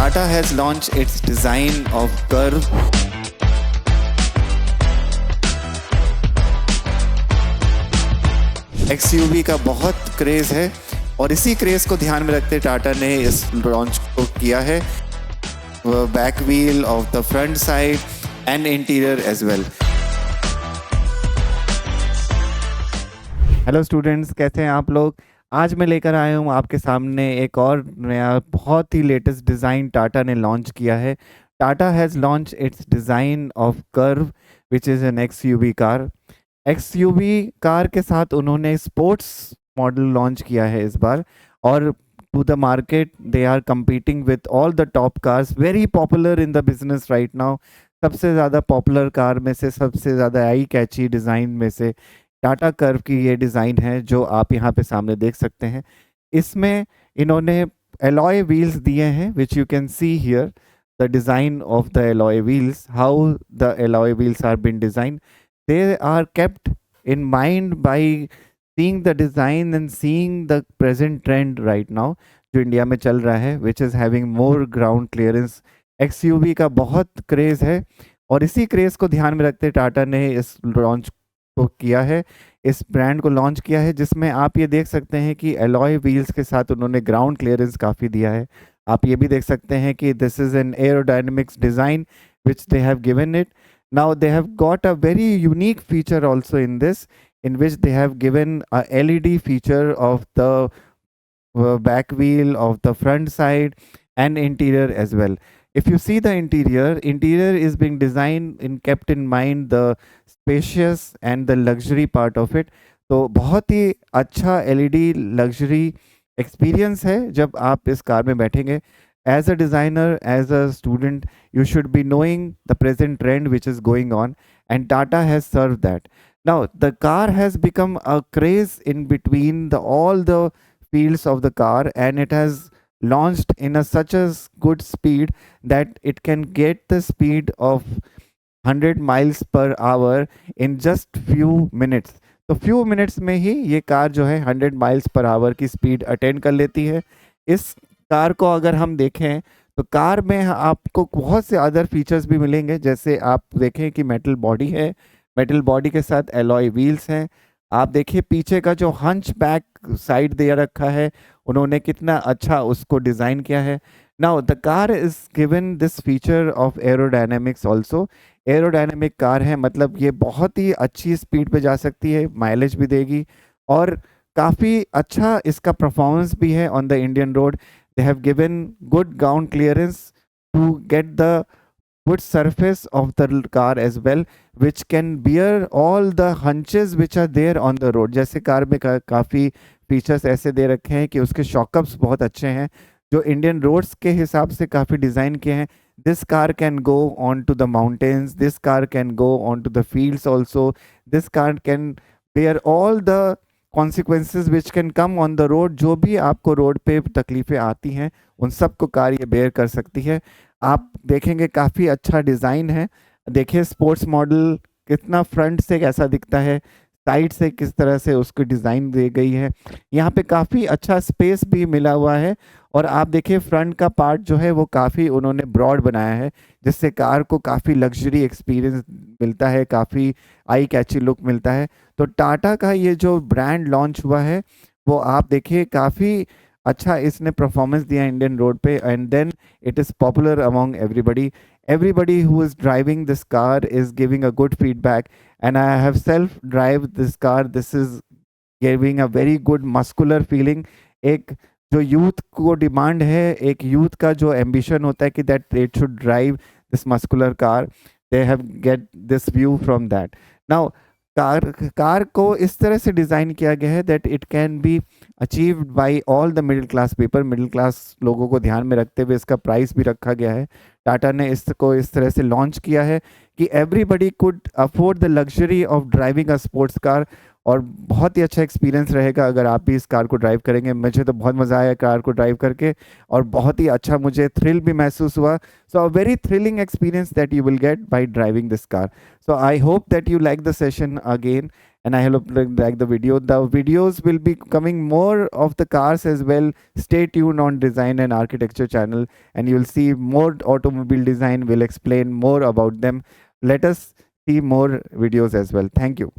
Tata has launched its design of curve. XUV का बहुत craze है और इसी क्रेज को ध्यान में रखते टाटा ने इस लॉन्च को किया है. Back wheel of the front side and interior as well. Hello students, कैसे हैं आप लोग? आज मैं लेकर आया हूँ आपके सामने एक और नया बहुत ही लेटेस्ट डिज़ाइन टाटा ने लॉन्च किया है. Tata has launch its design of curve which is an XUV car. XUV car के साथ उन्होंने स्पोर्ट्स मॉडल लॉन्च किया है इस बार, और to the market they are competing with all the top cars, very popular in the business right now. सबसे ज़्यादा पॉपुलर कार में से, सबसे ज़्यादा आई कैची डिज़ाइन में से टाटा कर्व की ये डिज़ाइन है जो आप यहाँ पे सामने देख सकते हैं. इसमें इन्होंने एलॉय व्हील्स दिए हैं which you can see here the design of the alloy wheels, how the alloy wheels are been design. They are kept in mind by seeing the design and seeing the present trend right now जो India में चल रहा है, which is having more ground clearance. XUV का बहुत craze है और इसी क्रेज़ को ध्यान में रखते टाटा ने इस लॉन्च को किया है, इस ब्रांड को लॉन्च किया है, जिसमें आप ये देख सकते हैं कि एलॉय व्हील्स के साथ उन्होंने ग्राउंड क्लियरेंस काफ़ी दिया है. आप ये भी देख सकते हैं कि this is an aerodynamics design which they have given it. Now they have got a very unique feature also in this, in which they have given a LED feature of the back wheel, of the front side and interior as well. If you see the interior is being designed and kept in mind the spacious and the luxury part of it. तो बहुत ही अच्छा LED luxury experience है जब आप इस car में बैठेंगे. As a designer, as a student, you should be knowing the present trend which is going on, and Tata has served that. Now, the car has become a craze in between all the fields of the car, and it has launched in such a good speed that it can get the speed of 100 miles per hour in just few minutes. तो few minutes में ही ये car जो है 100 miles per hour की speed attend कर लेती है. इस कार को अगर हम देखें तो कार में आपको बहुत से अदर फीचर्स भी मिलेंगे. जैसे आप देखें कि मेटल बॉडी है, मेटल बॉडी के साथ एलॉय व्हील्स हैं. आप देखिए पीछे का जो हंच बैक साइड दे रखा है, उन्होंने कितना अच्छा उसको डिज़ाइन किया है. Now the car is given this feature of aerodynamics also. Aerodynamic car है, मतलब ये बहुत ही अच्छी स्पीड पे जा सकती है, माइलेज भी देगी और काफ़ी अच्छा इसका परफॉर्मेंस भी है on the Indian road. They have given good ground clearance to get the good surface of the car as well, which can bear all the hunches which are there on the road. जैसे car में काफ़ी features ऐसे दे रखे हैं कि उसके shockups बहुत अच्छे हैं जो इंडियन रोड्स के हिसाब से काफ़ी डिज़ाइन किए हैं. This car can go on to the mountains, this car can go on to the fields also, this car can bear all the consequences which can come on the road. जो भी आपको road पे तकलीफ़ें आती हैं उन सब को कार ये बेयर कर सकती है. आप देखेंगे काफ़ी अच्छा डिज़ाइन है. देखिए स्पोर्ट्स मॉडल कितना फ्रंट से कैसा दिखता है, साइड से किस तरह से उसकी डिज़ाइन दी गई है. यहाँ पे काफ़ी अच्छा स्पेस भी मिला हुआ है और आप देखिए फ्रंट का पार्ट जो है वो काफ़ी उन्होंने ब्रॉड बनाया है, जिससे कार को काफ़ी लग्जरी एक्सपीरियंस मिलता है, काफ़ी आई कैची लुक मिलता है. तो टाटा का ये जो ब्रांड लॉन्च हुआ है वो आप देखिए काफ़ी अच्छा इसने परफॉर्मेंस दिया इंडियन रोड पे, and then it is popular among everybody. Everybody who is driving this car is giving a good feedback, and I have self drive this car. This is giving a very good muscular feeling. एक जो youth को demand है, एक youth का जो ambition होता है कि that it should drive this muscular car, they have get this view from that. Now car को इस तरह से डिज़ाइन किया गया है that it can be achieved by all the middle class people. Middle class लोगों को ध्यान में रखते हुए इसका प्राइस भी रखा गया है. टाटा ने इसको इस तरह से लॉन्च किया है कि everybody could afford the luxury of driving a sports car, और बहुत ही अच्छा एक्सपीरियंस रहेगा अगर आप भी इस कार को ड्राइव करेंगे. मुझे तो बहुत मज़ा आया कार को ड्राइव करके और बहुत ही अच्छा मुझे थ्रिल भी महसूस हुआ. So a very thrilling experience that you will get by driving this car. So I hope that you like the session again, and I hope like the video. The videos will be coming more of the cars as well. Stay tuned on Design and Architecture channel, and you'll see more automobile design. Will explain more about them. Let us see more videos as well. Thank you.